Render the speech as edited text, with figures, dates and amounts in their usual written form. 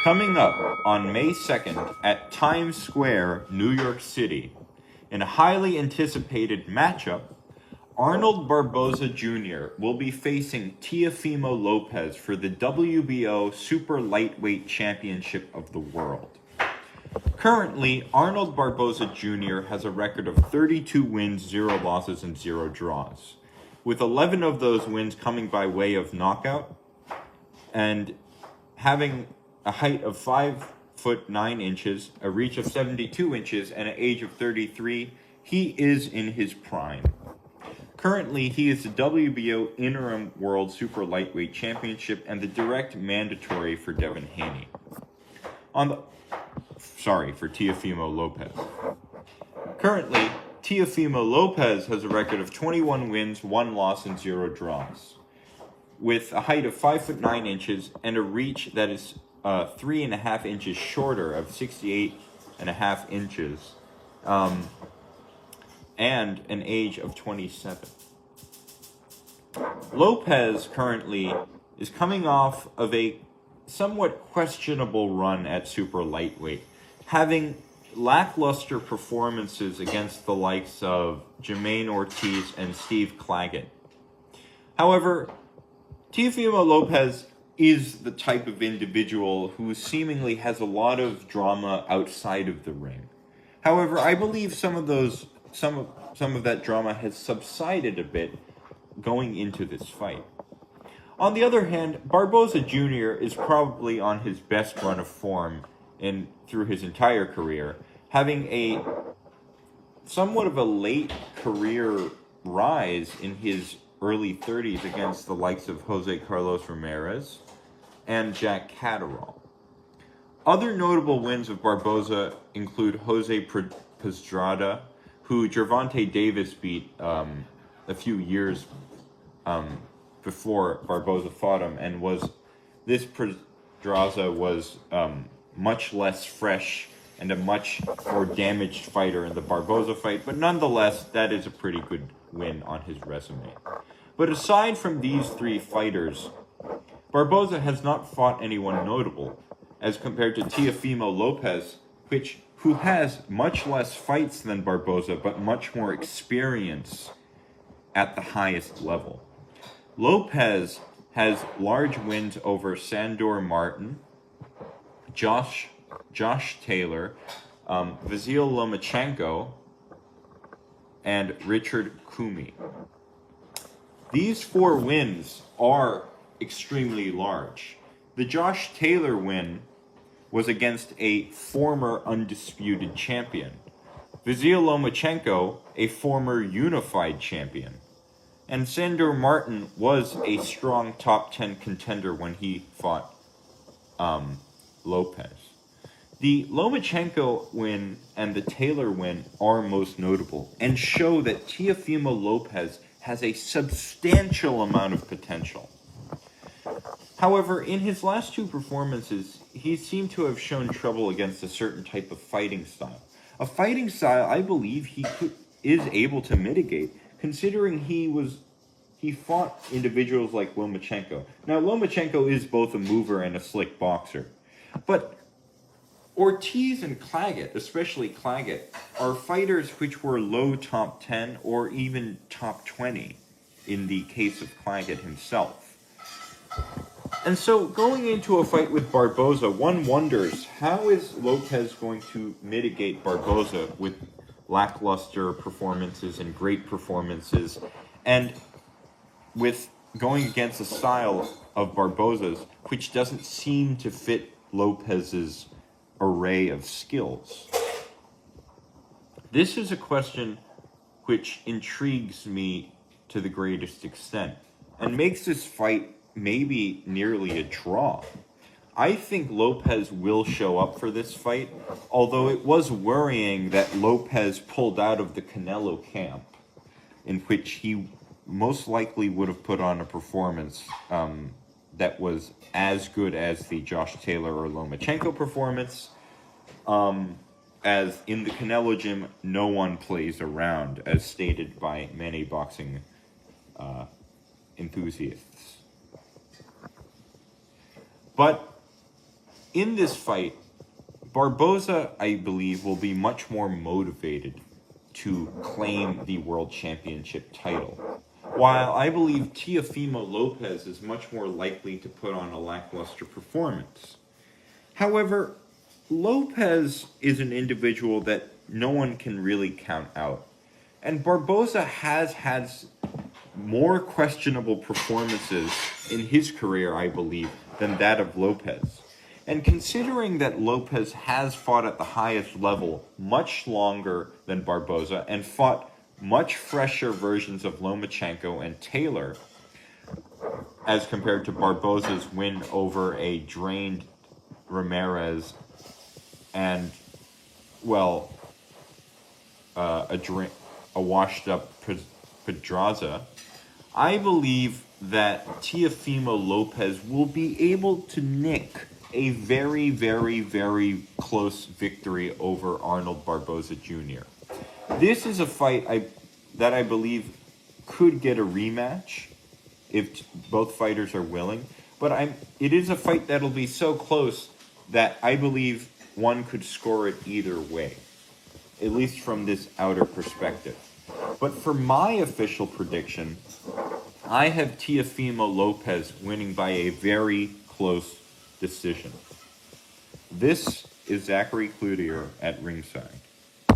Coming up on May 2nd at Times Square, New York City, in a highly anticipated matchup, Arnold Barboza Jr. will be facing Teofimo Lopez for the WBO Super Lightweight Championship of the World. Currently, Arnold Barboza Jr. has a record of 32 wins, 0 losses, and 0 draws, with 11 of those wins coming by way of knockout, and having a height of 5 foot 9 inches, a reach of 72 inches, and an age of 33, he is in his prime. Currently, he is the WBO Interim World Super Lightweight Championship and the direct mandatory for Devin Haney. For Teofimo Lopez. Currently, Teofimo Lopez has a record of 21 wins, 1 loss, and 0 draws, with a height of 5 foot 9 inches and a reach that is 3.5 inches shorter of 68.5 inches, and an age of 27. Lopez currently is coming off of a somewhat questionable run at super lightweight, having lackluster performances against the likes of Jermaine Ortiz and Steve Claggett. However, Teofimo Lopez is the type of individual who seemingly has a lot of drama outside of the ring. However, I believe some of that drama has subsided a bit going into this fight. On the other hand, Barboza Jr. is probably on his best run of form through his entire career, having a somewhat of a late career rise in his early 30s against the likes of Jose Carlos Ramirez and Jack Catterall. Other notable wins of Barboza include Jose Pastrada, who Gervonta Davis beat a few years before Barboza fought him, and this Pastrada was much less fresh and a much more damaged fighter in the Barboza fight, but nonetheless, that is a pretty good win on his resume. But aside from these 3 fighters, Barboza has not fought anyone notable, as compared to Teofimo Lopez, who has much less fights than Barboza, but much more experience at the highest level. Lopez has large wins over Sandor Martin, Josh Taylor, Vasyl Lomachenko, and Richard Coumey. These 4 wins are extremely large. The Josh Taylor win was against a former undisputed champion, Vasyl Lomachenko, a former unified champion, and Sandor Martin was a strong top 10 contender when he fought Lopez. The Lomachenko win and the Taylor win are most notable and show that Teofimo Lopez has a substantial amount of potential. However, in his last 2 performances, he seemed to have shown trouble against a certain type of fighting style. A fighting style I believe he is able to mitigate, considering he fought individuals like Lomachenko. Now, Lomachenko is both a mover and a slick boxer. But Ortiz and Claggett, especially Claggett, are fighters which were low top 10 or even top 20 in the case of Claggett himself. And so going into a fight with Barboza, one wonders, how is Lopez going to mitigate Barboza with lackluster performances and great performances, and with going against a style of Barboza's which doesn't seem to fit Lopez's array of skills? This is a question which intrigues me to the greatest extent and makes this fight maybe nearly a draw. I think Lopez will show up for this fight, although it was worrying that Lopez pulled out of the Canelo camp, in which he most likely would have put on a performance that was as good as the Josh Taylor or Lomachenko performance. As in the Canelo gym, no one plays around, as stated by many boxing enthusiasts. But in this fight, Barboza, I believe, will be much more motivated to claim the world championship title, while I believe Teofimo Lopez is much more likely to put on a lackluster performance. However, Lopez is an individual that no one can really count out, and Barboza has had more questionable performances in his career, I believe, than that of Lopez. And considering that Lopez has fought at the highest level much longer than Barboza and fought much fresher versions of Lomachenko and Taylor, as compared to Barboza's win over a drained Ramirez and, well, a washed-up Pedraza, I believe that Teofimo Lopez will be able to nick a very, very, very close victory over Arnold Barboza Jr. This is a fight that I believe could get a rematch if both fighters are willing, but it is a fight that'll be so close that I believe one could score it either way, at least from this outer perspective. But for my official prediction, I have Teofimo Lopez winning by a very close decision. This is Zachary Cloutier at Ringside.